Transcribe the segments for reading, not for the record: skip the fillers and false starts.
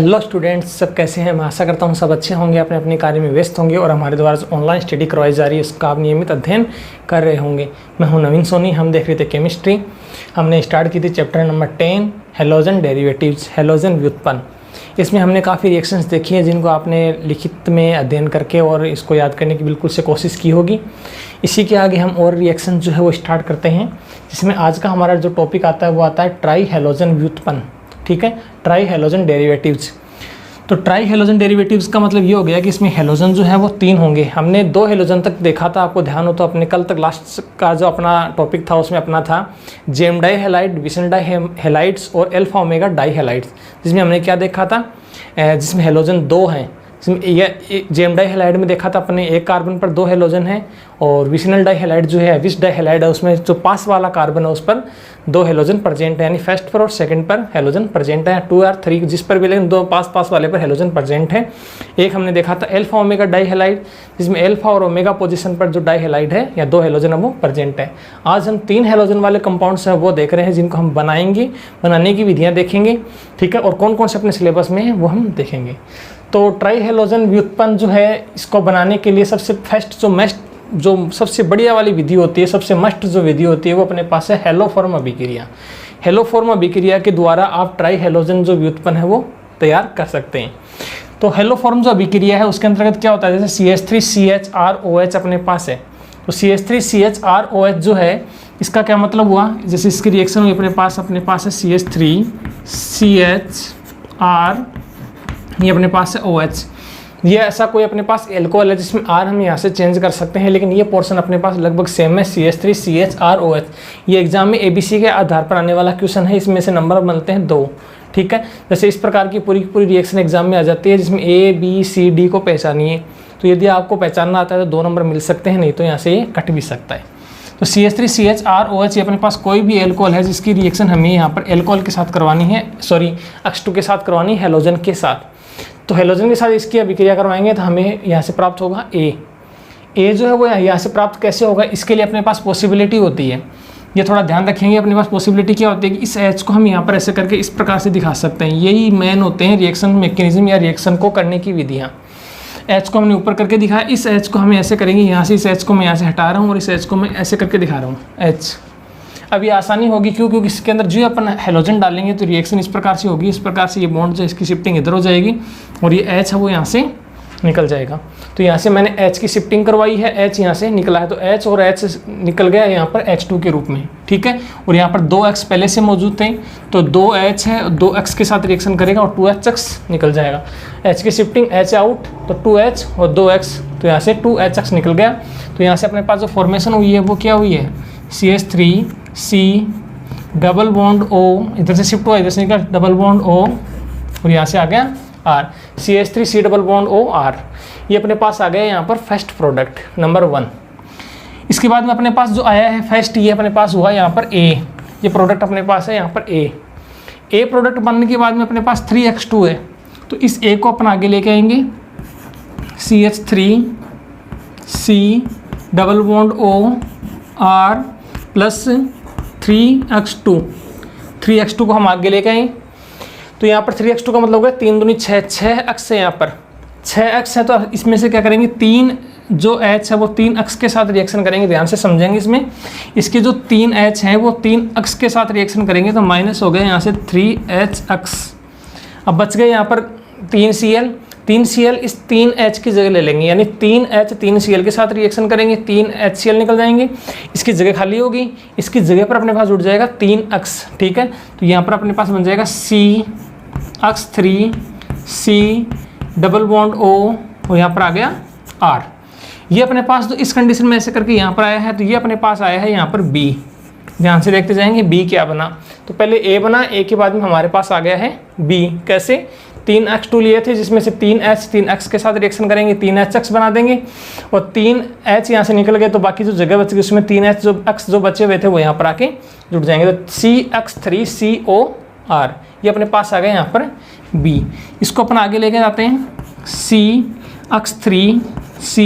Hello students, सब कैसे हैं। मैं आशा करता हूं सब अच्छे होंगे, अपने अपने कार्य में व्यस्त होंगे और हमारे द्वारा जो ऑनलाइन स्टडी करवाई जा रही है उसका आप नियमित अध्ययन कर रहे होंगे। मैं हूं नवीन सोनी। हम देख रहे थे केमिस्ट्री। हमने स्टार्ट की थी chapter number 10 halogen derivatives, halogen व्युत्पन्न। इसमें हमने काफ़ी रिएक्शंस देखी हैं जिनको आपने लिखित में अध्ययन करके और इसको याद करने की बिल्कुल से कोशिश की होगी। इसी के आगे हम और रिएक्शन जो है वो स्टार्ट करते हैं, जिसमें आज का हमारा जो टॉपिक आता है वो आता है ट्राई हैलोजन व्युत्पन्न। ठीक है, ट्राई हैलोजन डेरिवेटिव्स। तो ट्राई हैलोजन डेरिवेटिव्स का मतलब ये हो गया कि इसमें हैलोजन जो है वो 3 होंगे। हमने 2 हैलोजन तक देखा था, आपको ध्यान हो तो अपने कल तक लास्ट का जो अपना टॉपिक था उसमें अपना था जेम डाई हैलाइड, विशन डाई हैलाइड्स और एल्फा ओमेगा डाई हैलाइड्स, जिसमें हमने क्या देखा था, जिसमें हैलोजन 2 हैं। जिसमें जेम डाई हैलाइड में देखा था अपने एक कार्बन पर 2 हैलोजन है, और विशनल डाई हैलाइड जो है, विश डाई हैलाइड है, उसमें जो पास वाला कार्बन है उस पर 2 हैलोजन प्रेजेंट है, यानी फर्स्ट पर और सेकंड पर हैलोजन प्रेजेंट है। 2 और 3 जिस पर भी, लेकिन 2 पास वाले पर हैलोजन प्रेजेंट है। एक हमने देखा था एल्फा ओमेगा डाई हैलाइड, जिसमें एल्फा और ओमेगा पोजीशन पर जो डाई हैलाइड है या 2 हैलोजन है वो प्रेजेंट है। आज हम 3 हैलोजन वाले कंपाउंड्स हैं वो देख रहे हैं, जिनको हम बनाएंगे, बनाने की विधियाँ देखेंगे। ठीक है, और कौन कौन से अपने सिलेबस में है वो हम देखेंगे। तो ट्राई हैलोजन व्युत्पन्न जो है, इसको बनाने के लिए सबसे फर्स्ट जो सबसे बढ़िया वाली विधि होती है, सबसे मस्ट जो विधि होती है वो अपने पास है हेलोफॉर्म अभिक्रिया। हेलोफॉर्म अभिक्रिया के द्वारा आप ट्राई हैलोजन जो व्युत्पन्न है वो तैयार कर सकते हैं। तो हेलोफॉर्म जो अभिक्रिया है उसके अंतर्गत क्या होता है, जैसे CH3CHROH अपने पास है, तो CH3CHROH जो है इसका क्या मतलब हुआ, जैसे इसकी रिएक्शन हुई अपने पास है CH3CHR, ये अपने पास है OH। ये ऐसा कोई अपने पास एल्कोहल है जिसमें R हम यहाँ से चेंज कर सकते हैं, लेकिन ये पोर्शन अपने पास लगभग सेम है, CH3CHROH। ये एग्जाम में ABC के आधार पर आने वाला क्वेश्चन है, इसमें से नंबर बनते हैं 2। ठीक है, जैसे इस प्रकार की पूरी रिएक्शन एग्जाम में आ जाती है, जिसमें ABCD को पहचानिए। तो यदि आपको पहचानना आता है तो 2 नंबर मिल सकते हैं, नहीं तो यहाँ से ये कट भी सकता है। तो CH3CHROH ये अपने पास कोई भी एल्कोहल है जिसकी रिएक्शन हमें यहाँ पर एल्कोहल के साथ करवानी है, H2 के साथ करवानी है, हैलोजन के साथ। तो हैलोजन के साथ इसकी अभिक्रिया करवाएंगे तो हमें यहाँ से प्राप्त होगा A जो है वो यहाँ से प्राप्त कैसे होगा, इसके लिए अपने पास पॉसिबिलिटी होती है। ये थोड़ा ध्यान रखेंगे, अपने पास पॉसिबिलिटी क्या होती है कि इस H को हम यहाँ पर ऐसे करके इस प्रकार से दिखा सकते हैं। यही मेन होते हैं रिएक्शन मैकेनिज्म या रिएक्शन को करने की विधियाँ। H को हमने ऊपर करके दिखाया, इस H को हमें ऐसे करेंगे, यहाँ से इस H को मैं यहाँ से हटा रहा हूँ और इस H को मैं ऐसे करके दिखा रहा हूँ H। अब ये आसानी होगी क्योंकि इसके अंदर जो अपन हैलोजन डालेंगे तो रिएक्शन इस प्रकार से होगी, इस प्रकार से ये बॉन्ड जो इसकी शिफ्टिंग इधर हो जाएगी और ये H है वो यहाँ से निकल जाएगा। तो यहाँ से मैंने H की शिफ्टिंग करवाई है, H यहाँ से निकला है, तो H और H निकल गया यहाँ पर H2 के रूप में। ठीक है, और यहाँ पर 2X पहले से मौजूद थे, तो 2H है, 2X के साथ रिएक्शन करेगा और 2HX निकल जाएगा। H की शिफ्टिंग H आउट तो 2H और 2X, तो यहाँ से 2HX निकल गया। तो यहाँ से अपने पास जो फॉर्मेशन हुई है वो क्या हुई है, CH3C डबल बॉन्ड O, इधर से शिफ्ट हुआ, इधर से निकल डबल बॉन्ड O और यहाँ से आ गया R, CH3C double bond O R। ये अपने पास आ गया यहाँ पर फर्स्ट प्रोडक्ट नंबर 1। इसके बाद में अपने पास जो आया है फर्स्ट, ये अपने पास हुआ यहाँ पर A। ये प्रोडक्ट अपने पास है यहाँ पर A प्रोडक्ट बनने के बाद में अपने पास 3X2 है, तो इस A को अपन आगे लेके आएंगे, CH3C double bond O R plus 3X2 को हम आगे लेके आए। तो यहाँ पर 3X2 का मतलब हो गया 3 दूनी 6, 6 अक्स है, यहाँ पर 6 अक्स है, तो इसमें से क्या करेंगे, 3 जो H है वो 3 अक्स के साथ रिएक्शन करेंगे। ध्यान से समझेंगे, इसमें इसके जो 3 H हैं वो 3 अक्स के साथ रिएक्शन करेंगे, तो माइनस हो गया यहाँ से 3HX। अब बच गए यहाँ पर 3Cl इस 3H की जगह ले लेंगे, यानी 3H 3Cl के साथ रिएक्शन करेंगे, 3HCl निकल जाएंगे, इसकी जगह खाली होगी, इसकी जगह पर अपने पास जुड़ जाएगा 3X। ठीक है, तो यहाँ पर अपने पास बन जाएगा CX3C डबल बॉन्ड O और यहाँ पर आ गया R। ये अपने पास तो इस कंडीशन में ऐसे करके यहाँ पर आया है, तो ये अपने पास आया है यहाँ पर B। ध्यान से देखते जाएंगे B क्या बना, तो पहले A बना, A के बाद में हमारे पास आ गया है B। कैसे, 3X2 लिए थे जिसमें से 3H 3X के साथ रिएक्शन करेंगे, 3HX बना देंगे और 3H यहाँ से निकल गए, तो बाकी जो जगह बच गई उसमें 3H जो X जो बचे हुए थे वो यहाँ पर आके जुड़ जाएंगे, तो CX3COR ये अपने पास आ गए यहाँ पर B। इसको अपन आगे लेके जाते हैं, CX3C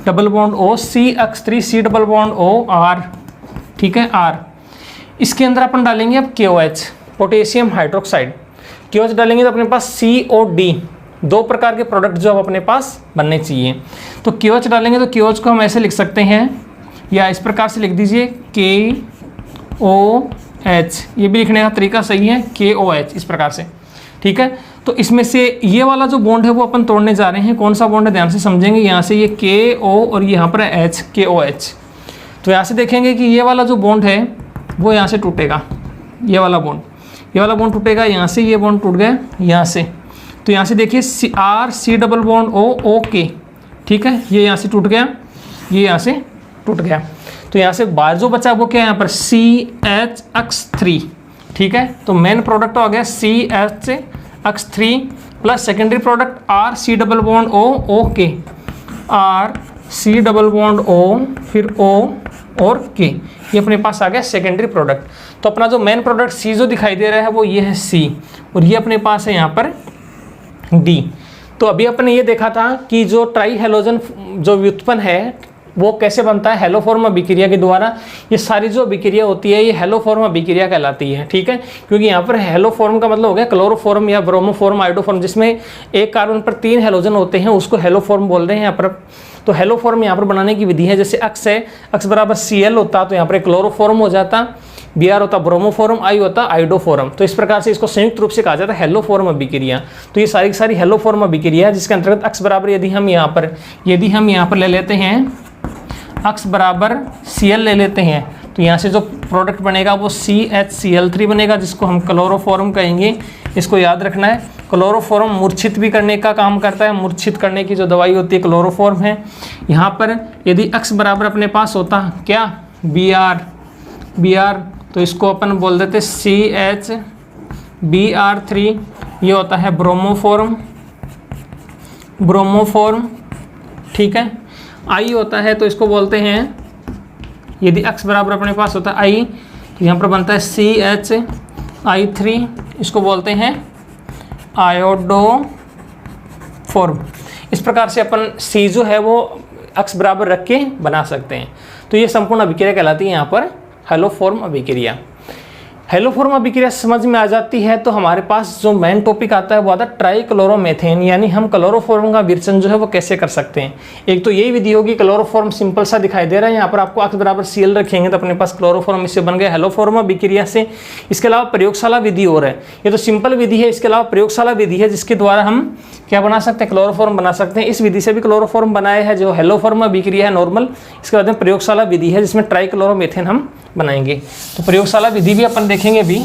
double bond O, CX3C double bond O R। ठीक है, R। इसके अंदर अपन डालेंगे अब KOH, पोटेशियम हाइड्रोक्साइड। KOH डालेंगे तो अपने पास COD, 2 प्रकार के प्रोडक्ट जो अपने पास बनने चाहिए। तो KOH डालेंगे तो KOH को हम ऐसे लिख सकते हैं, या इस प्रकार से लिख दीजिए KOH, ये भी लिखने का तरीका सही है, KOH इस प्रकार से, ठीक है। तो इसमें से ये वाला जो बॉन्ड है वो अपन तोड़ने जा रहे हैं। कौन सा बॉन्ड है ध्यान से समझेंगे, यहाँ से ये KO और यहाँ पर H, KOH। तो यहाँ से देखेंगे कि ये वाला जो बॉन्ड है वो यहाँ से टूटेगा, ये वाला बॉन्ड टूटेगा, यहाँ से ये बॉन्ड टूट गया यहाँ से। तो यहाँ से देखिए C डबल बॉन्ड OK, ठीक है, ये यहाँ से टूट गया, ये यहाँ से टूट गया। तो यहाँ से बाहर जो बचा वो क्या है, यहाँ पर CH3, ठीक है। तो मेन प्रोडक्ट हो गया CH3 plus secondary product RC double bond OK, RC double bond O, फिर O और K, ये अपने पास आ गया सेकेंडरी प्रोडक्ट। तो अपना जो मेन प्रोडक्ट C जो दिखाई दे रहा है वो ये है C, और ये अपने पास है यहाँ पर D। तो अभी अपने ये देखा था कि जो ट्राई हेलोजन जो व्युत्पन्न है वो कैसे बनता है, हेलोफॉर्म अभिक्रिया के द्वारा। ये सारी जो अभिक्रिया होती है ये हेलोफॉर्म अभिक्रिया कहलाती है, ठीक है। क्योंकि यहाँ पर हेलोफॉर्म का मतलब हो गया क्लोरोफॉर्म या ब्रोमोफॉर्म, आयोडोफॉर्म, जिसमें एक कार्बन पर 3 हेलोजन होते हैं, उसको हेलोफॉर्म बोल रहे हैं यहाँ पर। तो हेलोफॉर्म यहाँ पर बनाने की विधि है, जैसे अक्स है, अक्स बराबर Cl होता तो यहाँ पर क्लोरोफॉर्म हो जाता, Br होता ब्रोमोफॉर्म, I होता आयोडोफॉर्म। तो इस प्रकार से इसको संयुक्त रूप से कहा जाता है हेलोफॉर्म अभिक्रिया। तो ये सारी की सारी हेलोफॉर्म अभिक्रिया है, जिसके अंतर्गत अक्स बराबर यदि हम यहाँ पर ले लेते हैं, अक्स बराबर Cl ले लेते हैं, तो यहाँ से जो प्रोडक्ट बनेगा वो CHCl3 बनेगा, जिसको हम क्लोरोफॉर्म कहेंगे। इसको याद रखना है। क्लोरोफॉर्म मूर्छित भी करने का काम करता है, मूर्छित करने की जो दवाई होती है क्लोरोफॉर्म है। यहाँ पर यदि अक्स बराबर अपने पास होता क्या, Br, तो इसको अपन बोल देते CHBr3, ये होता है ब्रोमोफॉर्म, ठीक है। I होता है तो इसको बोलते हैं, यदि अक्स बराबर अपने पास होता है I, तो यहाँ पर बनता है CHI3, इसको बोलते हैं आयोडोफॉर्म। इस प्रकार से अपन C जो है वो अक्स बराबर रख के बना सकते हैं। तो ये संपूर्ण अभिक्रिया कहलाती है यहाँ पर हेलोफॉर्म अभिक्रिया। हेलोफॉर्म अभिक्रिया समझ में आ जाती है तो हमारे पास जो मेन टॉपिक आता है वो आता है ट्राइक्लोरोमेथेन, यानी हम क्लोरोफॉर्म का विरचन जो है वो कैसे कर सकते हैं। एक तो यही विधि होगी, क्लोरोफॉर्म सिंपल सा दिखाई दे रहा है, यहाँ पर आपको अक्स बराबर Cl रखेंगे तो अपने पास क्लोरोफॉर्म इससे बन गया हेलोफॉर्म अभिक्रिया से। इसके अलावा प्रयोगशाला विधि और है, ये तो सिंपल विधि है, इसके अलावा प्रयोगशाला विधि है जिसके द्वारा हम क्या बना सकते हैं, क्लोरोफॉर्म बना सकते हैं। इस विधि से भी क्लोरोफॉर्म बनाया है जो हेलोफॉर्म अभिक्रिया है नॉर्मल। इसके बाद में प्रयोगशाला विधि है जिसमें ट्राइक्लोरोमेथेन हम बनाएंगे। तो प्रयोगशाला विधि भी अपन देखेंगे भी।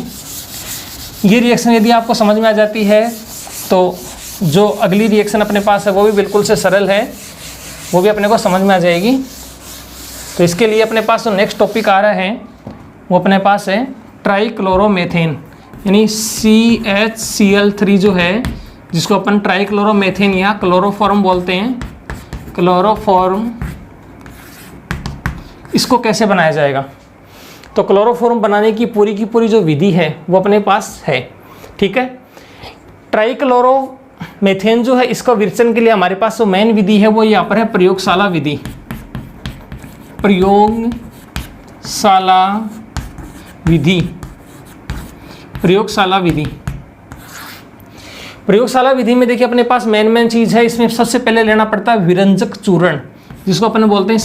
ये रिएक्शन यदि आपको समझ में आ जाती है तो जो अगली रिएक्शन अपने पास है वो भी बिल्कुल से सरल है, वो भी अपने को समझ में आ जाएगी। तो इसके लिए अपने पास जो नेक्स्ट टॉपिक आ रहा है वो अपने पास है ट्राइक्लोरोमेथेन, यानी CHCl3 जो है, जिसको अपन ट्राइक्लोरोमेथेन या क्लोरोफॉर्म बोलते हैं, क्लोरोफॉर्म, इसको कैसे बनाया जाएगा। तो क्लोरोफॉर्म बनाने की पूरी जो विधि है वो अपने पास है, ठीक है। ट्राइक्लोरोमेथेन जो है इसका विरचन के लिए हमारे पास जो मेन विधि है वो यहाँ पर है प्रयोगशाला विधि। प्रयोगशाला विधि में देखिए अपने पास मेन चीज़ है, इसमें सबसे पहले लेना पड़ता है विरंजक चूर्ण, जिसको अपन बोलते हैं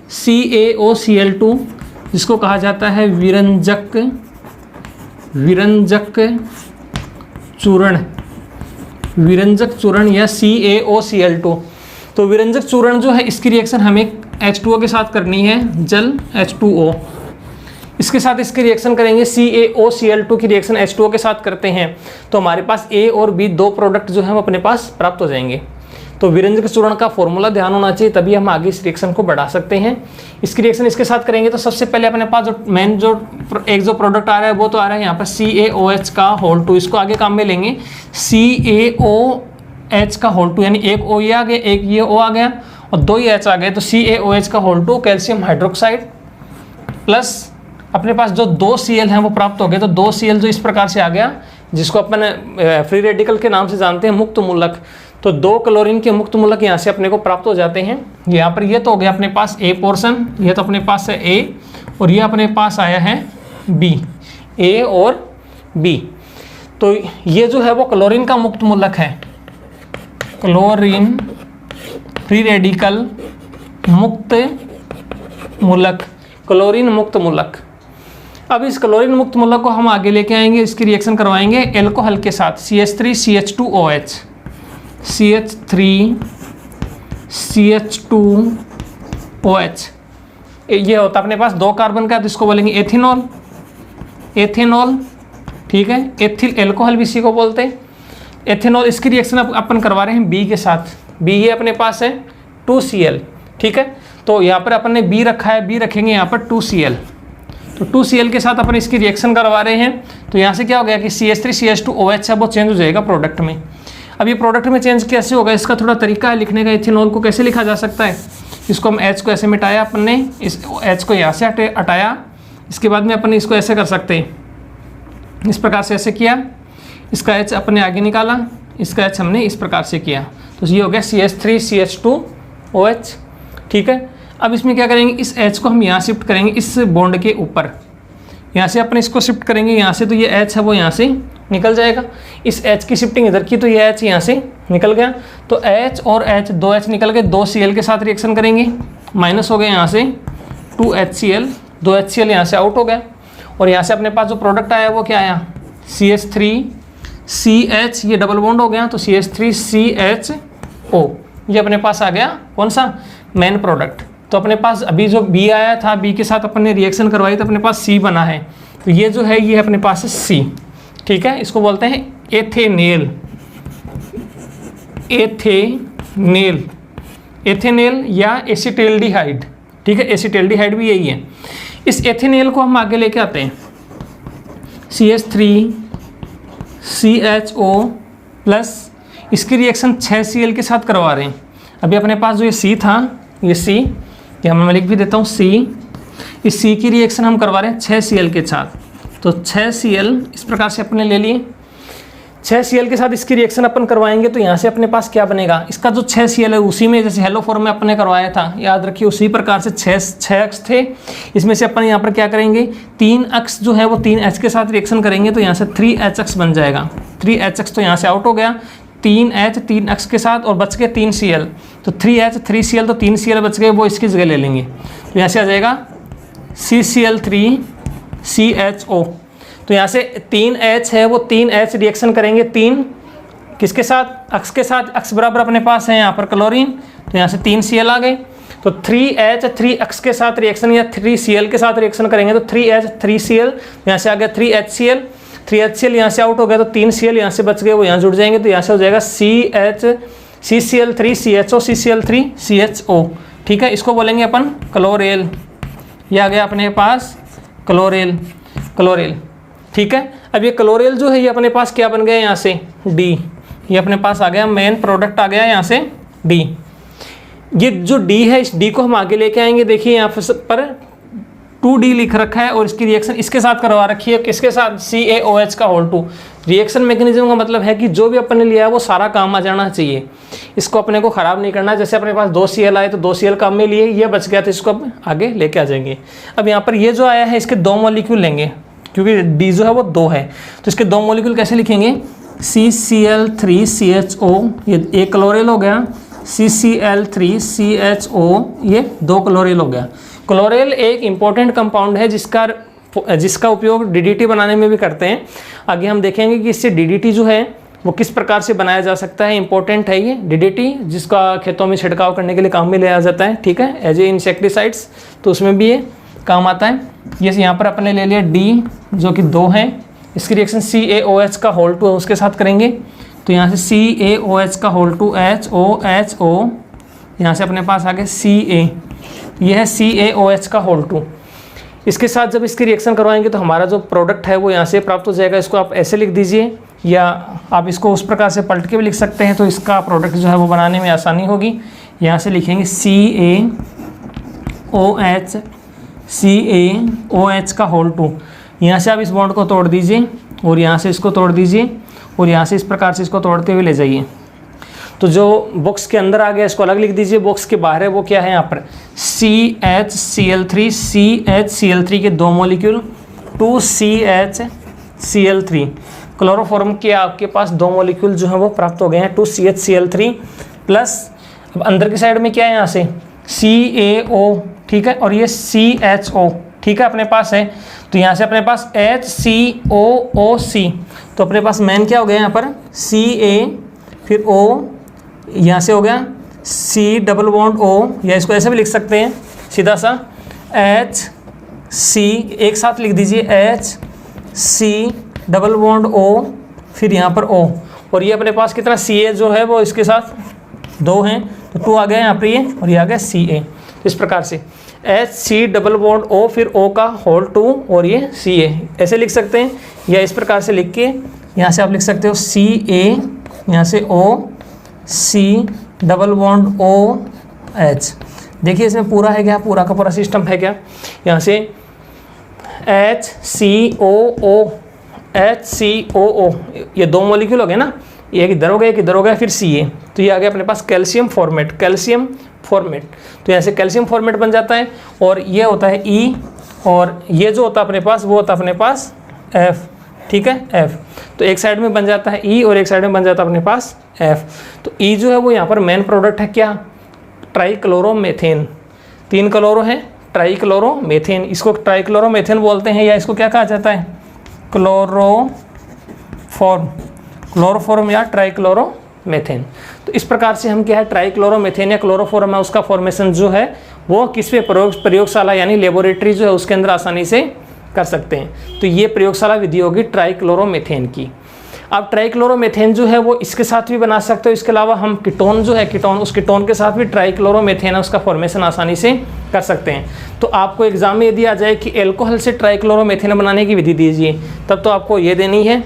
CaOCl2, जिसको कहा जाता है विरंजक चूर्ण या CaOCl2। तो विरंजक चूर्ण जो है इसकी रिएक्शन हमें H2O के साथ करनी है, जल H2O। इसके साथ इसकी रिएक्शन करेंगे, CaOCl2 की रिएक्शन H2O के साथ करते हैं तो हमारे पास A और B 2 प्रोडक्ट जो है वो अपने पास प्राप्त हो जाएंगे। तो विरंजक चूर्ण का फॉर्मूला ध्यान होना चाहिए, तभी हम आगे इस रिएक्शन को बढ़ा सकते हैं। इसकी रिएक्शन इसके साथ करेंगे तो सबसे पहले अपने पास जो मेन जो प्रोडक्ट आ रहा है वो तो आ रहा है यहाँ पर CaOH का होल 2, इसको आगे काम में लेंगे CaOH का होल 2, यानी एक O ये आ गया, एक ये O आ गया और 2 ये H आ गए, तो CaOH का होल 2 कैल्शियम हाइड्रोक्साइड प्लस अपने पास जो 2 Cl हैं वो प्राप्त हो गए। तो 2 Cl जो इस प्रकार से आ गया, जिसको अपन फ्री रेडिकल के नाम से जानते हैं, मुक्त मूलक। तो 2 क्लोरीन के मुक्त मूलक यहाँ से अपने को प्राप्त हो जाते हैं। यहाँ पर ये तो हो गया अपने पास A पोर्शन, ये तो अपने पास है A और ये अपने पास आया है B, A और बी। तो ये जो है वो क्लोरीन का मुक्त मूलक है, क्लोरीन फ्री रेडिकल मुक्त मूलक, क्लोरीन मुक्त मूलक। अब इस क्लोरीन मुक्त मूलक को हम आगे लेके आएंगे, इसकी रिएक्शन करवाएंगे एल्कोहल के साथ, CH3CH2OH, CH3CH2OH। ये होता है अपने पास 2 कार्बन का, तो इसको बोलेंगे एथिनॉल, एथेनॉल, ठीक है। एथिल एल्कोहल भी इसी को बोलते हैं, एथेनॉल। इसकी रिएक्शन अपन करवा रहे हैं बी के साथ, बी ये अपने पास है 2Cl, ठीक है। तो यहाँ पर अपन ने बी रखा है, बी रखेंगे यहाँ पर 2Cl, तो 2Cl के साथ अपन इसकी रिएक्शन करवा रहे हैं। तो यहाँ से क्या हो गया कि CH3CH2OH है वो चेंज हो जाएगा प्रोडक्ट में। अब ये प्रोडक्ट में चेंज कैसे होगा, इसका थोड़ा तरीका है लिखने का। एथेनॉल को कैसे लिखा जा सकता है, इसको हम H को ऐसे मिटाया अपन ने, इस H को यहाँ से हटाया, इसके बाद में अपन इसको ऐसे कर सकते हैं, इस प्रकार से ऐसे किया, इसका H अपने आगे निकाला, इसका H हमने इस प्रकार से किया, तो ये हो गया CH3CH2OH, ठीक है। अब इसमें क्या करेंगे, इस H को हम यहाँ शिफ्ट करेंगे इस बॉन्ड के ऊपर, यहाँ से अपन इसको शिफ्ट करेंगे यहाँ से, तो ये H है वो यहाँ से निकल जाएगा। इस H की शिफ्टिंग इधर की, तो ये H यहाँ से निकल गया, तो H और H 2H निकल गए, 2Cl के साथ रिएक्शन करेंगे, माइनस हो गया यहाँ से 2HCl, 2HCl यहाँ से आउट हो गया, और यहाँ से अपने पास जो प्रोडक्ट आया वो क्या आया, CH3CH, ये डबल बॉन्ड हो गया, तो CH3CHO, ये अपने पास आ गया कौन सा, मेन प्रोडक्ट। तो अपने पास अभी जो बी आया था, बी के साथ अपन ने रिएक्शन करवाई, तो अपने पास सी बना है, तो ये जो है ये अपने पास है सी, ठीक है। इसको बोलते हैं एथेनेल, एथेनेल, एथेनेल या एसिटाल्डिहाइड, ठीक है, एसिटाल्डिहाइड भी यही है। इस एथेनेल को हम आगे लेके आते हैं, CH3CHO प्लस, इसकी रिएक्शन 6Cl के साथ करवा रहे हैं। अभी अपने पास जो ये C था, ये C, ये मैं लिख भी देता हूँ C, इस C की रिएक्शन हम करवा रहे हैं 6Cl के साथ, तो 6Cl इस प्रकार से अपने ले लिए, 6Cl के साथ इसकी रिएक्शन अपन करवाएंगे, तो यहाँ से अपने पास क्या बनेगा, इसका जो 6Cl है उसी में जैसे हेलो फॉर्म में अपने करवाया था, याद रखिए उसी प्रकार से 6 अक्ष थे, इसमें से अपन यहाँ पर क्या करेंगे, 3 अक्ष जो है वो 3H के साथ रिएक्शन करेंगे, तो यहाँ से 3H अक्ष बन जाएगा, 3H तो यहाँ से आउट हो गया, 3H 3 अक्ष के साथ, और बच गए 3Cl, तो 3H 3Cl, तो 3Cl बच गए, वो इसकी जगह ले लेंगे, तो यहाँ से आ जाएगा CCl3CHO। तो यहाँ से 3H है वो 3H रिएक्शन करेंगे 3 किसके साथ, अक्ष के साथ, अक्ष बराबर अपने पास है यहाँ पर क्लोरीन, तो यहाँ से 3Cl आ गए, तो 3H 3 अक्ष के साथ रिएक्शन या 3Cl के साथ रिएक्शन करेंगे, तो 3H 3Cl, यहाँ से आ गया 3HCl, 3HCl यहाँ से आउट हो गया, तो 3Cl यहाँ से बच गए, वो यहाँ जुड़ जाएंगे, तो यहाँ से हो जाएगा CCl3CHO, CCl3CHO, ठीक है। इसको बोलेंगे अपन क्लोरेल, ये आ गया अपने पास क्लोरेल, क्लोरेल, ठीक है। अब ये क्लोरेल जो है ये अपने पास क्या बन गया, यहाँ से D, ये अपने पास आ गया, मेन प्रोडक्ट आ गया यहाँ से D। ये जो D है, इस D को हम आगे लेके आएंगे, देखिए यहाँ पर 2D लिख रखा है, और इसकी रिएक्शन इसके साथ करवा रखी है, किसके साथ, CaOH का होल 2। रिएक्शन मैकेनिज्म का मतलब है कि जो भी अपन ने लिया है वो सारा काम आ जाना चाहिए, इसको अपने को ख़राब नहीं करना। जैसे अपने पास 2Cl आए तो 2Cl काम में लिए, ये बच गया तो इसको अब आगे लेके आ जाएंगे। अब यहाँ पर ये जो आया है इसके 2 मॉलिक्यूल लेंगे, क्योंकि D जो है वो 2 है, तो इसके 2 मॉलिक्यूल कैसे लिखेंगे, CCl3CHO, ये एक क्लोरेल हो गया, CCl3CHO, ये 2 क्लोरेल हो गया। क्लोरेल एक इम्पॉर्टेंट कंपाउंड है जिसका उपयोग DDT बनाने में भी करते हैं। आगे हम देखेंगे कि इससे DDT जो है वो किस प्रकार से बनाया जा सकता है, इंपॉर्टेंट है ये DDT, जिसका खेतों में छिड़काव करने के लिए काम में लिया जाता है, ठीक है, एज ए इंसेक्टिसाइड्स, तो उसमें भी ये काम आता है। ये यहाँ पर अपने ले लिया D जो कि 2 है, इसकी रिएक्शन CaOH का होल 2 उसके साथ करेंगे, तो यहाँ से CaOH का होल 2 HO, यहाँ से अपने पास आ गया Ca, यह है CaOH का होल 2। इसके साथ जब इसकी रिएक्शन करवाएंगे तो हमारा जो प्रोडक्ट है वो यहाँ से प्राप्त हो जाएगा। इसको आप ऐसे लिख दीजिए, या आप इसको उस प्रकार से पलट के भी लिख सकते हैं, तो इसका प्रोडक्ट जो है वो बनाने में आसानी होगी। यहाँ से लिखेंगे CaOH का होल 2, यहाँ से आप इस बॉन्ड को तोड़ दीजिए, और यहाँ से इसको तोड़ दीजिए, और यहाँ से इस प्रकार से इसको तोड़ते हुए ले जाइए। तो जो बॉक्स के अंदर आ गया इसको अलग लिख दीजिए, बॉक्स के बाहर है वो क्या है, यहाँ पर CHCl3 के 2 मॉलिक्यूल, 2CHCl Cl3। क्लोरोफॉर्म के आपके पास 2 मॉलिक्यूल जो है वो प्राप्त हो गए हैं, 2CHCl3 प्लस, अब अंदर की साइड में क्या है यहाँ से CaO, ठीक है, और ये CHO, ठीक है, अपने पास है। तो यहाँ से अपने पास HCOOC, तो अपने पास मेन क्या हो गया यहाँ पर Ca, फिर O, यहाँ से हो गया C डबल बॉन्ड O, या इसको ऐसे भी लिख सकते हैं सीधा सा HC, एक साथ लिख दीजिए HC डबल बॉन्ड O, फिर यहाँ पर O, और ये अपने पास कितना Ca जो है वो इसके साथ 2 हैं, तो 2 आ गया यहाँ पर ये, और ये आ गया Ca। इस प्रकार से HC डबल बॉन्ड O, फिर O का होल 2, और ये Ca, ऐसे लिख सकते हैं, या इस प्रकार से लिख के यहाँ से आप लिख सकते हो Ca, यहाँ से O, C double bond OH। देखिए इसमें पूरा है क्या, पूरा का पूरा सिस्टम है क्या, यहाँ से HCOO, ये 2 मॉलिक्यूल हो गए ना, एक इधर हो गया एक इधर हो गया, फिर Ca, तो ये आ गया अपने पास कैल्शियम फॉर्मेट, कैल्शियम फॉर्मेट। तो यहाँ से कैल्शियम फॉर्मेट बन जाता है, और ये होता है E, और ये जो होता है अपने पास वो होता है अपने पास F, ठीक है, F। तो एक साइड में बन जाता है E और एक साइड में बन जाता है अपने पास F। तो E जो है वो यहाँ पर मेन प्रोडक्ट है क्या, ट्राइक्लोरोमेथेन, 3 क्लोरो है, ट्राइक्लोरोमेथेन, इसको ट्राइक्लोरोमेथेन बोलते हैं, या इसको क्या कहा जाता है क्लोरोफॉर्म या ट्राइक्लोरोमेथेन। तो इस प्रकार से हम क्या है ट्राइक्लोरोमेथेन या क्लोरोफॉर्म है उसका फॉर्मेशन जो है वो किस पे प्रयोगशाला यानी लेबोरेटरी जो है उसके अंदर आसानी से कर सकते हैं। तो ये प्रयोगशाला विधि होगी ट्राइक्लोरोमेथेन की। अब ट्राइक्लोरोमेथेन जो है वो इसके साथ भी बना सकते हो, इसके अलावा हम कीटोन जो है कीटोन, उस कीटोन के साथ भी ट्राइक्लोरोमेथेन है उसका फॉर्मेशन आसानी से कर सकते हैं। तो आपको एग्जाम में यदि आ जाए कि एल्कोहल से ट्राइक्लोरोमेथेन बनाने की विधि दीजिए, तब तो आपको ये देनी है,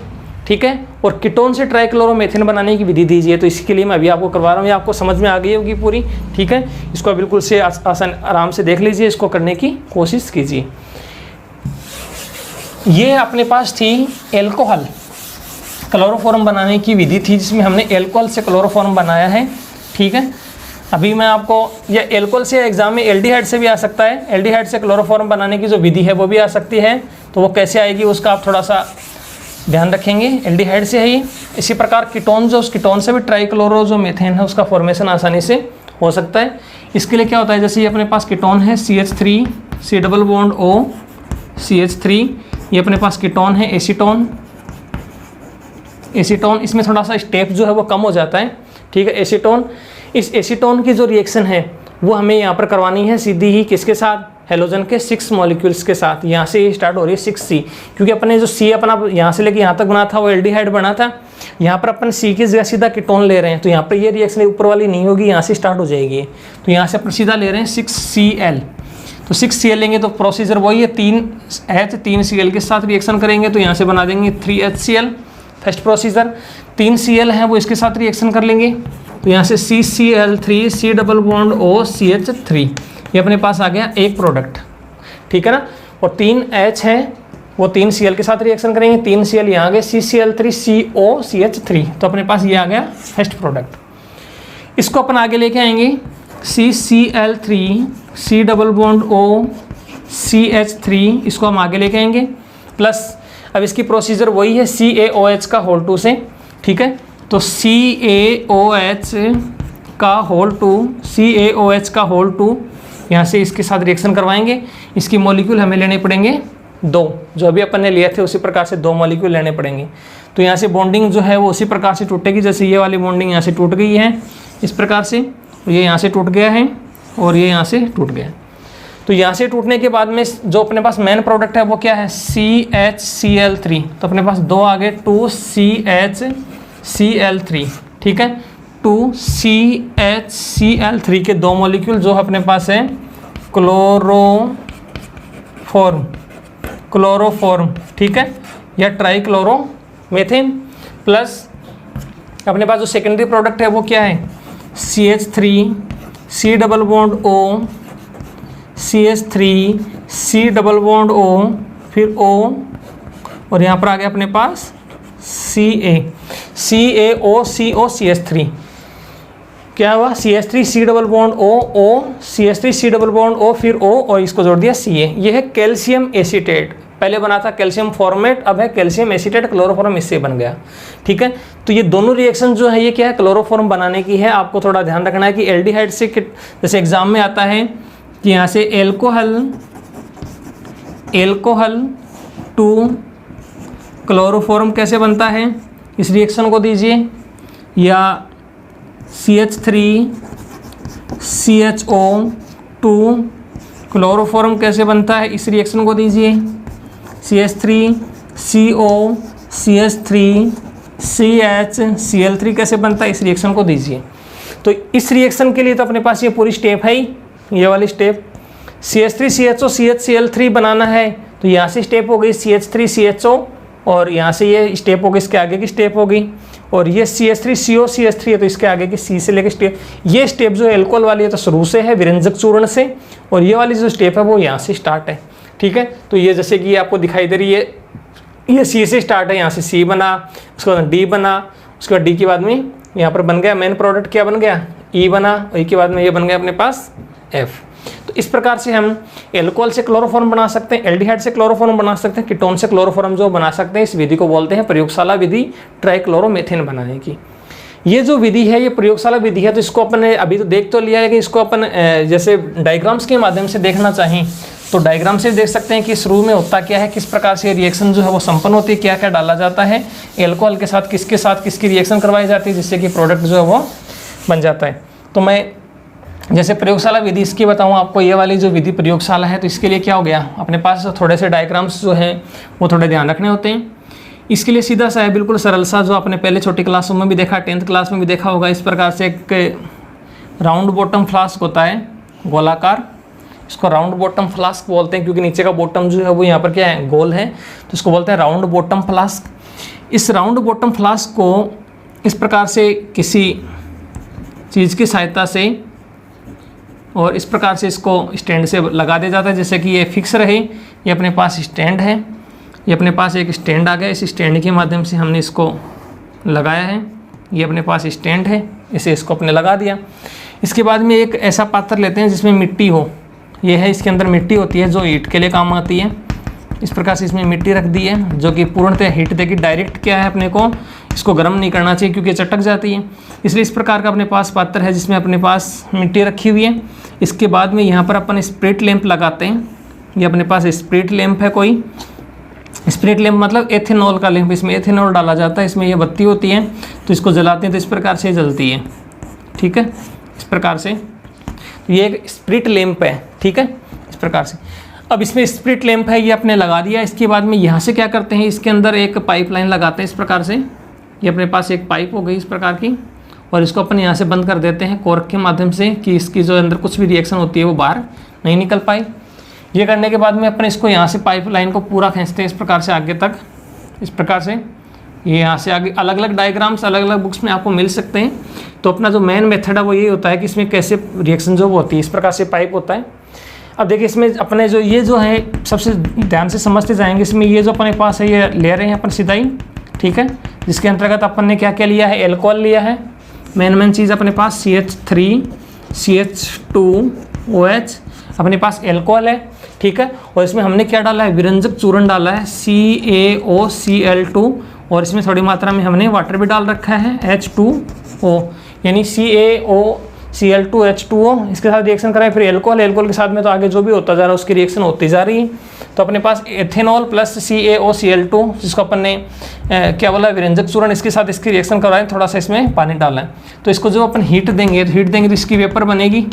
ठीक है, और कीटोन से ट्राइक्लोरोमेथेन बनाने की विधि दीजिए। तो इसके लिए मैं अभी आपको करवा रहा हूँ, ये आपको समझ में आ गई होगी पूरी, ठीक है। इसको बिल्कुल से आसान आराम से देख लीजिए, इसको करने की कोशिश कीजिए। ये अपने पास थी एल्कोहल क्लोरोफॉर्म बनाने की विधि थी, जिसमें हमने एल्कोहल से क्लोरोफॉर्म बनाया है, ठीक है। अभी मैं आपको ये एल्कोहल से एग्जाम में एल्डिहाइड से भी आ सकता है, एल्डिहाइड से क्लोरोफॉर्म बनाने की जो विधि है वो भी आ सकती है, तो वो कैसे आएगी उसका आप थोड़ा सा ध्यान रखेंगे। एल्डिहाइड से है ये। इसी प्रकार कीटोन जो उस कीटोन से भी ट्राइक्लोरो जो मेथेन है उसका फॉर्मेशन आसानी से हो सकता है। इसके लिए क्या होता है, जैसे ये अपने पास कीटोन है CH3 C double bond O CH3, ये अपने पास कीटोन है एसीटोन, एसीटोन इसमें थोड़ा सा स्टेप जो है वो कम हो जाता है, ठीक है। एसीटोन, इस एसीटोन की जो रिएक्शन है वो हमें यहाँ पर करवानी है सीधी ही किसके साथ, हेलोजन के 6 मॉलिक्यूल्स के साथ। यहाँ से स्टार्ट हो रही है 6C, क्योंकि अपने जो C अपना यहाँ से लेके यहाँ तक बना था वो एल्डिहाइड बना था, यहाँ पर अपन C की जगह सीधा कीटोन ले रहे हैं, तो यहाँ पर ये रिएक्शन ऊपर वाली नहीं होगी, यहाँ से स्टार्ट हो जाएगी। तो यहाँ से अपन सीधा ले रहे हैं 6Cl, तो 6Cl लेंगे तो प्रोसीजर वही है, 3H 3Cl के साथ रिएक्शन करेंगे, तो यहाँ से बना देंगे 3HCl। फर्स्ट प्रोसीजर 3Cl है वो इसके साथ रिएक्शन कर लेंगे, तो यहाँ से CCl3 C double bond O CH3, ये अपने पास आ गया एक प्रोडक्ट, ठीक है ना। और 3H है वो 3Cl के साथ रिएक्शन करेंगे, 3Cl यहाँ आ गए CCl3 CO CH3, तो अपने पास ये आ गया फर्स्ट प्रोडक्ट। इसको अपन आगे लेके आएंगे CCl3 C double bond O CH3, इसको हम आगे लेके आएंगे प्लस, अब इसकी प्रोसीजर वही है CaOH का होल 2 से, ठीक है। तो CaOH का होल 2, CaOH का होल 2 यहाँ से इसके साथ रिएक्शन करवाएंगे। इसकी मॉलिक्यूल हमें लेने पड़ेंगे 2, जो अभी अपन ने लिए थे उसी प्रकार से 2 मॉलिक्यूल लेने पड़ेंगे। तो यहाँ से बॉन्डिंग जो है वो उसी प्रकार से टूटेगी, जैसे ये वाली बॉन्डिंग यहाँ से टूट गई है इस प्रकार से, ये यहाँ से टूट गया है और ये यहाँ से टूट गया। तो यहाँ से टूटने के बाद में जो अपने पास मेन प्रोडक्ट है वो क्या है CHCl3, तो अपने पास 2 आ गए 2CHCl3, ठीक है। 2CHCl3 के 2 मॉलिक्यूल जो अपने पास है क्लोरोफॉर्म, ठीक है, या ट्राइक्लोरोमेथेन, प्लस अपने पास जो सेकेंडरी प्रोडक्ट है वो क्या है CH3 C double bond O CH3 C double bond O, फिर O, और यहाँ पर आ गया अपने पास CaOCO CH3, क्या हुआ CH3 C double bond O CH3 C double bond O, फिर O और इसको जोड़ दिया Ca। ये है कैल्शियम एसीटेट, पहले बना था कैल्शियम फॉर्मेट, अब है कैल्शियम एसीटेट क्लोरोफॉर्म, इससे बन गया। ठीक है, तो ये दोनों रिएक्शन जो है ये क्या है, क्लोरोफॉर्म बनाने की है। आपको थोड़ा ध्यान रखना है कि एल्डिहाइड से जैसे एग्जाम में आता है कि यहाँ से एल्कोहल टू क्लोरोफॉर्म कैसे बनता है, इस रिएक्शन को दीजिए, या CH3CHO2 क्लोरोफॉर्म कैसे बनता है, इस रिएक्शन को दीजिए, CH3CO CH3CHCl3 कैसे बनता है, इस रिएक्शन को दीजिए। तो इस रिएक्शन के लिए तो अपने पास ये पूरी स्टेप है ही, ये वाली स्टेप। CH3CHO CHCl3 बनाना है तो यहाँ से स्टेप हो गई CH3CHO, और यहाँ से ये स्टेप हो गई, इसके आगे की स्टेप होगी, और ये CH3CO CH3 है तो इसके आगे की C से लेकर स्टेप। ये स्टेप जो एल्कोहल वाली है तो शुरू से है विरंजक चूर्ण से, और ये वाली जो स्टेप है वो यहाँ से स्टार्ट है। ठीक है, तो ये जैसे कि आपको दिखाई दे रही है, ये C से स्टार्ट है, यहाँ से C बना, उसके बाद D बना, उसके बाद D के बाद में यहाँ पर बन गया मेन प्रोडक्ट, क्या बन गया, E बना, और E के बाद में ये बन गया अपने पास F। तो इस प्रकार से हम एल्कोहल से क्लोरोफॉर्म बना सकते हैं, एल्डिहाइड से क्लोरोफॉर्म बना सकते हैं, कीटोन से क्लोरोफॉर्म जो बना सकते हैं। इस विधि को बोलते हैं प्रयोगशाला विधि ट्राइक्लोरोमेथेन बनाने की। ये जो विधि है ये प्रयोगशाला विधि है, तो इसको अपन ने अभी तो देख तो लिया है कि इसको अपन जैसे डायग्राम्स के माध्यम से देखना चाहें तो डायग्राम से देख सकते हैं कि शुरू में होता क्या है, किस प्रकार से रिएक्शन जो है वो संपन्न होती है, क्या क्या डाला जाता है एल्कोहल के साथ किसकी रिएक्शन करवाई जाती है जिससे कि प्रोडक्ट जो है वो बन जाता है। तो मैं जैसे प्रयोगशाला विधि इसकी बताऊं आपको, ये वाली जो विधि प्रयोगशाला है तो इसके लिए क्या हो गया, अपने पास थोड़े से डायग्राम्स जो हैं वो थोड़े ध्यान रखने होते हैं। इसके लिए सीधा सा है, बिल्कुल सरल सा, जो आपने पहले छोटी क्लासों में भी देखा, 10th क्लास में भी देखा होगा। इस प्रकार से एक राउंड बॉटम फ्लास्क होता है, गोलाकार, इसको राउंड बॉटम फ्लास्क बोलते हैं क्योंकि नीचे का बॉटम जो है वो यहाँ पर क्या है, गोल है, तो इसको बोलते हैं राउंड बॉटम फ्लास्क। इस राउंड बॉटम फ्लास्क को इस प्रकार से किसी चीज़ की सहायता से और इस प्रकार से इसको स्टैंड से लगा दिया जाता है, जैसे कि ये फिक्स रहे। ये अपने पास स्टैंड है, ये अपने पास एक स्टैंड आ गया, इस स्टैंड के माध्यम से हमने इसको लगाया है, ये अपने पास स्टैंड है, इसे इसको अपने लगा दिया। इसके बाद में एक ऐसा पात्र लेते हैं जिसमें मिट्टी हो, ये है, इसके अंदर मिट्टी होती है जो ईंट के लिए काम आती है। इस प्रकार से इसमें मिट्टी रख दी है जो कि पूर्णतः हीट देगी, डायरेक्ट क्या है अपने को इसको गर्म नहीं करना चाहिए क्योंकि चटक जाती है, इसलिए इस प्रकार का अपने पास पात्र है जिसमें अपने पास मिट्टी रखी हुई है। इसके बाद में यहाँ पर अपन स्प्रिट लैंप लगाते हैं, ये अपने पास स्प्रिट लैंप है, कोई स्प्रिट लैंप मतलब एथेनॉल का लैंप, इसमें एथेनॉल डाला जाता है, इसमें ये बत्ती होती है तो इसको जलाते हैं तो इस प्रकार से जलती है। ठीक है, इस प्रकार से ये एक स्प्रिट लैंप है। ठीक है, इस प्रकार से अब इसमें स्प्रिट लैंप है, ये आपने लगा दिया। इसके बाद में यहाँ से क्या करते हैं, इसके अंदर एक पाइप लाइन लगाते हैं इस प्रकार से, ये अपने पास एक पाइप हो गई इस प्रकार की, और इसको अपन यहाँ से बंद कर देते हैं कॉर्क के माध्यम से कि इसकी जो अंदर कुछ भी रिएक्शन होती है वो बाहर नहीं निकल पाए। ये करने के बाद में अपन इसको यहाँ से पाइप लाइन को पूरा खींचते हैं इस प्रकार से आगे तक, इस प्रकार से। ये यहाँ से आगे अलग अलग डायग्राम्स अलग अलग बुक्स में आपको मिल सकते हैं। तो अपना जो मेन मेथड है वो ये होता है कि इसमें कैसे रिएक्शन जो होती है, इस प्रकार से पाइप होता है। अब देखिए इसमें अपने जो ये जो है सबसे ध्यान से समझते जाएंगे, इसमें ये जो अपने पास है ये ले रहे हैं अपन सीधा ही। ठीक है, जिसके अंतर्गत अपन ने क्या क्या लिया है, एल्कोहल लिया है, मेन चीज़ अपने पास CH3CH2OH अपने पास एल्कोहल है। ठीक है, और इसमें हमने क्या डाला है, विरंजक चूर्ण डाला है CaOCl2, और इसमें थोड़ी मात्रा में हमने वाटर भी डाल रखा है H2O, यानी CaOCl2H2O, इसके साथ रिएक्शन कराएं, फिर एल्कोहल के साथ में तो आगे जो भी होता जा रहा है उसकी रिएक्शन होती जा रही है। तो अपने पास एथेनॉल प्लस CaOCl2, जिसको अपन ने क्या बोला, विरंजक चूर्ण, इसके साथ इसकी रिएक्शन करवाएं, थोड़ा सा इसमें पानी डालना है। तो इसको जो अपन हीट देंगे तो इसकी वेपर बनेगी।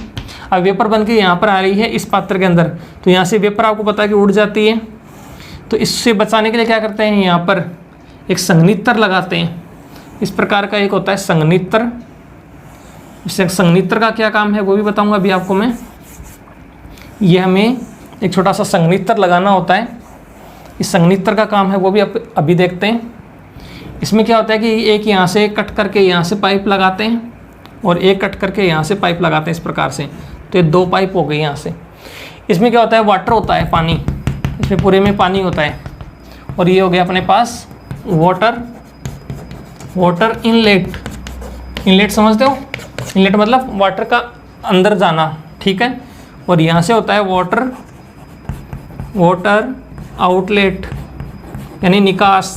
अब वेपर बन के यहाँ पर आ रही है इस पात्र के अंदर, तो यहाँ से वेपर आपको पता है कि उड़ जाती है। तो इससे बचाने के लिए क्या करते हैं, यहाँ पर एक संघनित्र लगाते हैं, इस प्रकार का एक होता है संघनित्र। इससे संघनित्र का क्या काम है वो भी बताऊंगा अभी आपको मैं। ये हमें एक छोटा सा संघनित्र लगाना होता है, इस संघनित्र का काम है वो भी अभी देखते हैं। इसमें क्या होता है कि एक यहाँ से कट करके यहाँ से पाइप लगाते हैं और एक कट करके यहाँ से पाइप लगाते हैं इस प्रकार से, तो ये दो पाइप हो गई यहाँ से। इसमें क्या होता है, वाटर होता है, पानी, इसमें पूरे में पानी होता है, और ये हो गया अपने पास वाटर इनलेट समझते हो, इनलेट मतलब वाटर का अंदर जाना। ठीक है, और यहाँ से होता है वाटर आउटलेट यानी निकास,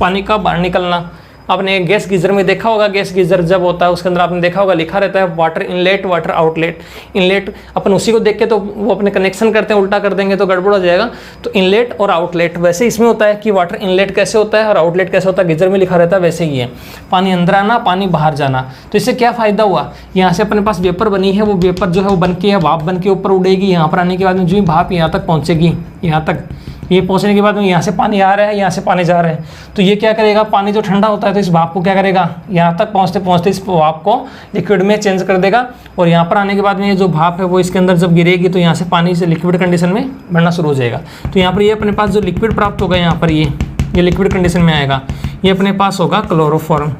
पानी का बाहर निकलना। आपने गैस गीजर में देखा होगा, गैस गीजर जब होता है उसके अंदर आपने देखा होगा लिखा रहता है water inlet water outlet. Inlet अपन उसी को देख के तो वो अपने कनेक्शन करते हैं, उल्टा कर देंगे तो गड़बड़ हो जाएगा। तो इनलेट और आउटलेट, वैसे इसमें होता है कि वाटर इनलेट कैसे होता है और आउटलेट कैसे होता है, गीजर में लिखा रहता है वैसे ही है, पानी अंदर आना पानी बाहर जाना। तो इससे क्या फ़ायदा हुआ, यहाँ से अपने पास वेपर बनी है, वो वेपर जो है वो बन के भाप बन के ऊपर उड़ेगी, यहाँ पर आने के बाद में जो ही भाप यहाँ तक पहुँचेगी, यहाँ तक ये पहुंचने के बाद में यहाँ से पानी आ रहा है, यहाँ से पानी जा रहा है, तो ये क्या करेगा, पानी जो ठंडा होता है तो इस भाप को क्या करेगा, यहाँ तक पहुँचते पहुँचते इस भाप को लिक्विड में चेंज कर देगा। और यहाँ पर आने के बाद में ये जो भाप है वो इसके अंदर जब गिरेगी तो यहाँ से पानी से लिक्विड कंडीशन में बढ़ना शुरू हो जाएगा। तो यहाँ पर ये अपने पास जो लिक्विड प्राप्त होगा, यहाँ पर ये लिक्विड कंडीशन में आएगा, ये अपने पास होगा क्लोरोफॉर्म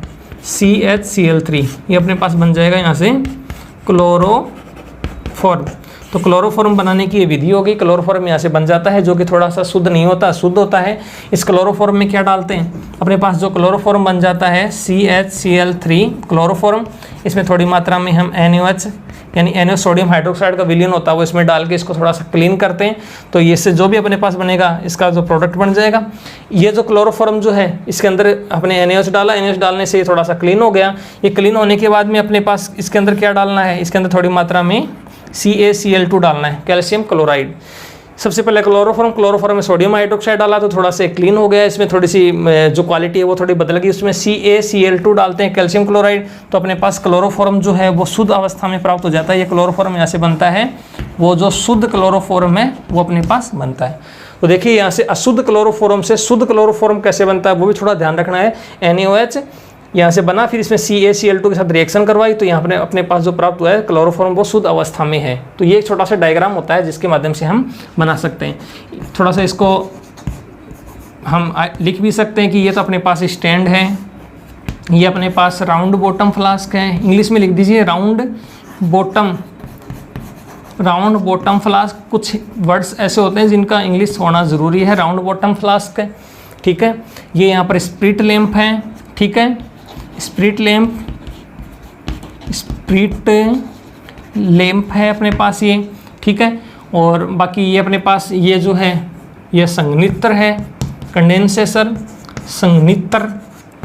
CH Cl3, ये अपने पास बन जाएगा यहाँ से क्लोरोफॉर्म। तो क्लोरोफॉर्म बनाने की ये विधि होगी, क्लोरोफॉर्म यहाँ से बन जाता है, जो कि थोड़ा सा शुद्ध नहीं होता, शुद्ध होता है। इस क्लोरोफॉर्म में क्या डालते हैं, अपने पास जो क्लोरोफॉर्म बन जाता है CH Cl3 क्लोरोफॉर्म, इसमें थोड़ी मात्रा में हम NaOH यानी NaOH सोडियम हाइड्रोक्साइड का विलयन होता है वो इसमें डाल के इसको थोड़ा सा क्लीन करते हैं। तो ये से जो भी अपने पास बनेगा इसका जो प्रोडक्ट बन जाएगा। ये जो क्लोरोफॉर्म जो है इसके अंदर अपने NaOH डाला, NaOH डालने से ये थोड़ा सा क्लीन हो गया। ये क्लीन होने के बाद में अपने पास इसके अंदर क्या डालना है, इसके अंदर थोड़ी मात्रा में CaCl2 डालना है, कैल्शियम क्लोराइड। सबसे पहले क्लोरोफॉर्म में सोडियम हाइड्रोक्साइड डाला तो थोड़ा सा क्लीन हो गया, इसमें थोड़ी सी जो क्वालिटी है वो थोड़ी बदल गई, उसमें CaCl2 डालते हैं, कैल्शियम क्लोराइड। तो अपने पास क्लोरोफॉर्म जो है वो शुद्ध अवस्था में प्राप्त हो जाता है। ये क्लोरोफॉर्म यहाँ से बनता है, वो जो शुद्ध क्लोरोफॉर्म है वो अपने पास बनता है। तो देखिए यहाँ से अशुद्ध क्लोरोफॉर्म से शुद्ध क्लोरोफॉर्म कैसे बनता है वो भी थोड़ा ध्यान रखना है। NaOH यहाँ से बना, फिर इसमें CaCl2 के साथ रिएक्शन करवाई, तो यहाँ पर अपने पास जो प्राप्त हुआ है क्लोरोफॉर्म वो शुद्ध अवस्था में है। तो ये एक छोटा सा डायग्राम होता है जिसके माध्यम से हम बना सकते हैं। थोड़ा सा इसको हम लिख भी सकते हैं कि ये तो अपने पास स्टैंड है, ये अपने पास राउंड बॉटम फ्लास्क है, इंग्लिश में लिख दीजिए राउंड बॉटम फ्लास्क। कुछ वर्ड्स ऐसे होते हैं जिनका इंग्लिश होना ज़रूरी है। राउंड बॉटम फ्लास्क है, ठीक है। ये यहाँ पर स्प्रिट लैंप है, ठीक है, स्प्रिट लैंप है अपने पास ये, ठीक है। और बाकी ये अपने पास ये जो है ये संघनित्र है, कंडेंसेसर संघनित्र,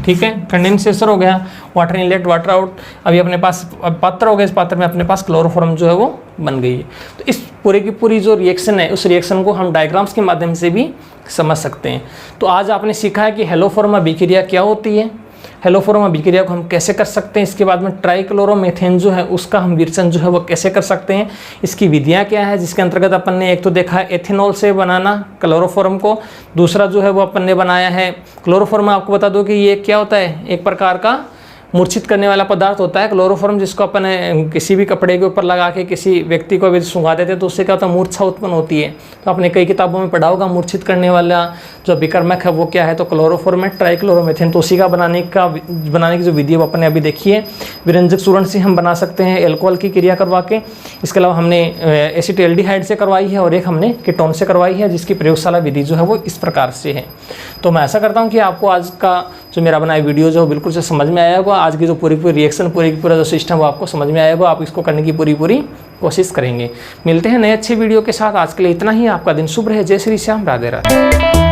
ठीक है। कंडेंसेसर हो गया, वाटर इनलेट वाटर आउट। अभी अपने पास पात्र हो गया, इस पात्र में अपने पास क्लोरोफॉर्म जो है वो बन गई है। तो इस पूरे की पूरी जो रिएक्शन है उस रिएक्शन को हम डायग्राम्स के माध्यम से भी समझ सकते हैं। तो आज आपने सीखा है कि हेलोफॉर्म अभिक्रिया क्या होती है, हेलोफॉर्म अभिक्रिया को हम कैसे कर सकते हैं, इसके बाद में ट्राइक्लोरोमेथेन जो है उसका हम विरचन जो है वो कैसे कर सकते हैं, इसकी विधियां क्या है, जिसके अंतर्गत अपन ने एक तो देखा है एथेनॉल से बनाना क्लोरोफॉर्म को, दूसरा जो है वो अपन ने बनाया है क्लोरोफॉर्म। आपको बता दो कि ये क्या होता है, एक प्रकार का मूर्छित करने वाला पदार्थ होता है क्लोरोफॉर्म, जिसको अपन किसी भी कपड़े के ऊपर लगा के किसी व्यक्ति को अभी सुंघा देते हैं तो उससे क्या होता है, मूर्छा उत्पन्न होती है। तो आपने कई किताबों में पढ़ा होगा मूर्छित करने वाला जो विकर्मक है वो क्या है, तो क्लोरोफॉर्म है, ट्राइक्लोरोमेथेन। तो उसी का बनाने की जो विधि है वो अपन ने अभी देखी है। विरंजक चूर्ण से हम बना सकते हैं एल्कोहल की क्रिया करवा के। इसके अलावा हमने एसिटाल्डिहाइड से करवाई है और एक हमने कीटोन से करवाई है, जिसकी प्रयोगशाला विधि जो है वो इस प्रकार से है। तो मैं ऐसा करता हूँ कि आपको आज का जो मेरा बनाया वीडियो जो बिल्कुल से समझ में आया होगा, आज की जो पूरी रिएक्शन पूरा जो सिस्टम वो आपको समझ में आया होगा, आप इसको करने की पूरी कोशिश करेंगे। मिलते हैं नए अच्छे वीडियो के साथ, आज के लिए इतना ही। आपका दिन शुभ रहे। जय श्री श्याम, राधे राधे।